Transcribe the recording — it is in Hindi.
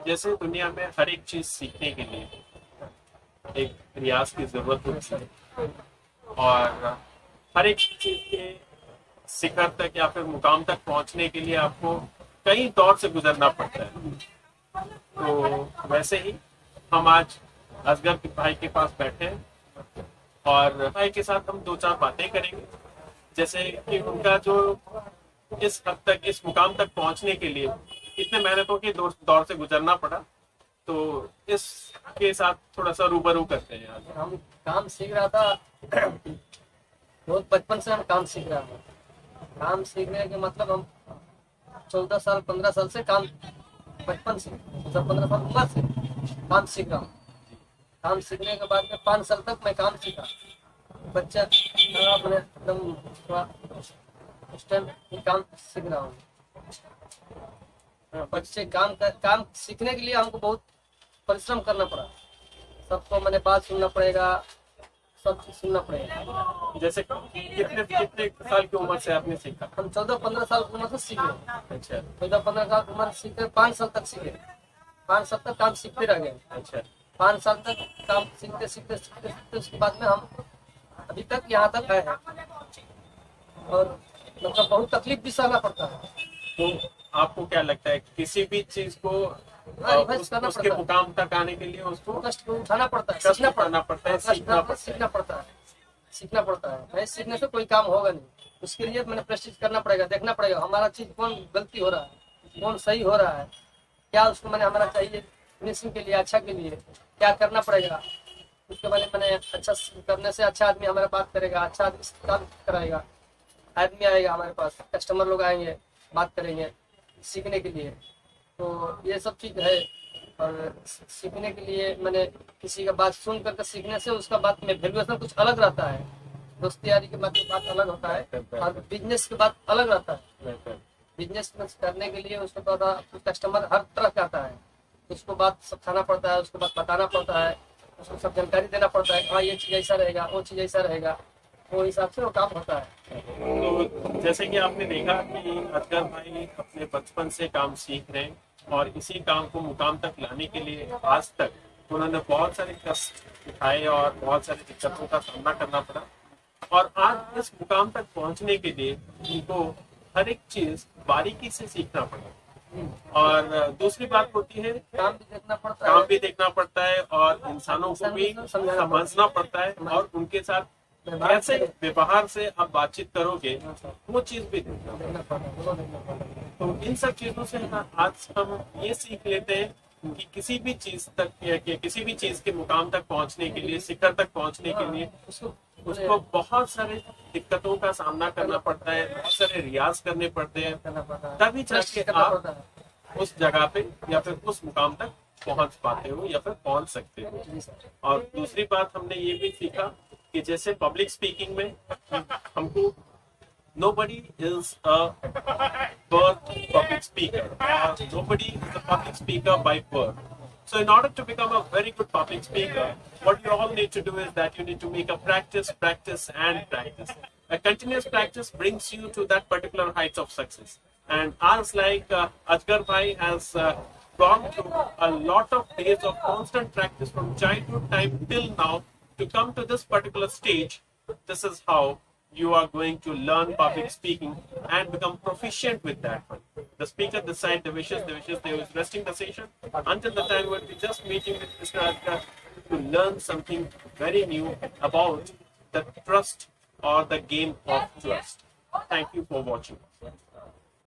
जैसे दुनिया में हर एक चीज सीखने के लिए एक रियाज की जरूरत होती है, और हर एक चीज के शिखर तक या फिर मुकाम तक पहुंचने के लिए आपको कई दौर से गुजरना पड़ता है। तो वैसे ही हम आज असगर भाई के पास बैठे हैं और भाई के साथ हम दो चार बातें करेंगे, जैसे कि उनका जो इस हद तक, इस मुकाम तक पहुंचने के लिए इतने मेहनतों के दौर से गुजरना पड़ा, तो इसके साथ थोड़ा सा रूबरू करते हैं आज। हम काम सीख रहा था। बहुत बचपन से हम काम सीख रहा था। काम सीखने के मतलब हम 14 साल 15 साल से काम, बचपन से 15 साल उम्र से काम सीख रहा हूँ। काम सीखने के बाद में 5 साल तक मैं काम सीखा। बच्चा अपने एकदम उस टाइम काम सीख रहा हूँ। बच्चे काम सीखने के लिए हमको बहुत परिश्रम करना पड़ा। सबको मैंने बात सुनना पड़ेगा, सब चीज सुनना पड़ेगा। जैसे कितने कितने साल की उम्र से आपने सीखा? हम 14-15 साल की उम्र से सीखे। अच्छा। 14-15 साल की उम्र से सीखे, 5 साल तक सीखे। 5 साल तक काम सीखते रह गए। अच्छा। 5 साल तक काम सीखते सीखते सीखते सीखते उसके बाद में हम अभी तक यहाँ तक आए हैं। और मतलब बहुत तकलीफ भी सहना पड़ता है। तो आपको क्या लगता है किसी भी चीज को उसके मुकाम तक आने के लिए उसको कष्ट को उठाना पड़ता है, सीखना पड़ता है, सीखना पड़ता है, सीखना पड़ता है। नहीं सीखने से कोई काम होगा नहीं। उसके लिए मैंने प्रैक्टिस करना पड़ेगा, देखना पड़ेगा हमारा चीज कौन गलती हो रहा है, कौन सही हो रहा है, क्या उसको मैंने हमारा चाहिए फिनिशिंग के लिए, अच्छा के लिए क्या करना पड़ेगा। उसके बारे में मैंने अच्छा करने से अच्छा आदमी हमारा बात करेगा, अच्छा आदमी काम कराएगा, आदमी आएगा हमारे पास, कस्टमर लोग आएंगे, बात करेंगे सीखने के लिए। तो ये सब चीज़ है। और सीखने के लिए मैंने किसी का बात सुन करके सीखने से उसका बात में वैल्यूएशन कुछ अलग रहता है। दोस्ती यारी के बात अलग होता है और बिजनेस की बात अलग रहता है। बिजनेस करने के लिए उसको थोड़ा कस्टमर हर तरह का आता है, उसको बात समझाना पड़ता है, उसको बात बताना पड़ता है, उसको सब जानकारी देना पड़ता है। हाँ ये चीज़ ऐसा रहेगा, वो चीज़ ऐसा रहेगा, वो हिसाब से वो काम होता है। तो जैसे कि आपने देखा कि असगर भाई अपने बचपन से काम सीख रहे हैं और इसी काम को मुकाम तक लाने के लिए आज तक उन्होंने बहुत सारे कष्ट उठाए और बहुत सारी दिक्कतों का सामना करना पड़ा, और आज इस मुकाम तक पहुंचने के लिए उनको हर एक चीज बारीकी से सीखना पड़ा। और दूसरी बात होती है काम भी देखना पड़ता है और इंसानों को भी समझना पड़ता है, और उनके साथ कैसे व्यवहार से आप बातचीत करोगे वो चीज भी देखना पड़ता है। तो इन सब चीजों से आज हम ये सीख लेते हैं कि किसी भी चीज तक या किसी भी चीज के मुकाम तक पहुंचने के लिए, शिखर तक पहुंचने के लिए उसको बहुत सारे दिक्कतों का सामना करना पड़ता है, बहुत सारे रियाज करने पड़ते हैं, तभी जाके आप उस जगह पे या फिर उस मुकाम तक पहुंच पाते हो या फिर पहुंच सकते हो। और दूसरी बात हमने ये भी सीखा कि जैसे पब्लिक स्पीकिंग में हमको nobody is a birth public speaker, or nobody is a public speaker by birth. So in order to become a very good public speaker, what you all need to do is that you need to make a practice, practice and practice. A continuous practice brings you to that particular heights of success. And as like Asgar Bhai has gone through a lot of days of constant practice from childhood time till now to come to this particular stage, this is how you are going to learn public speaking and become proficient with that one. The speaker decides the wishes, they was resting the session. Until the time we'll be just meeting with Mr. Asgar to learn something very new about the trust or the game of trust. Thank you for watching.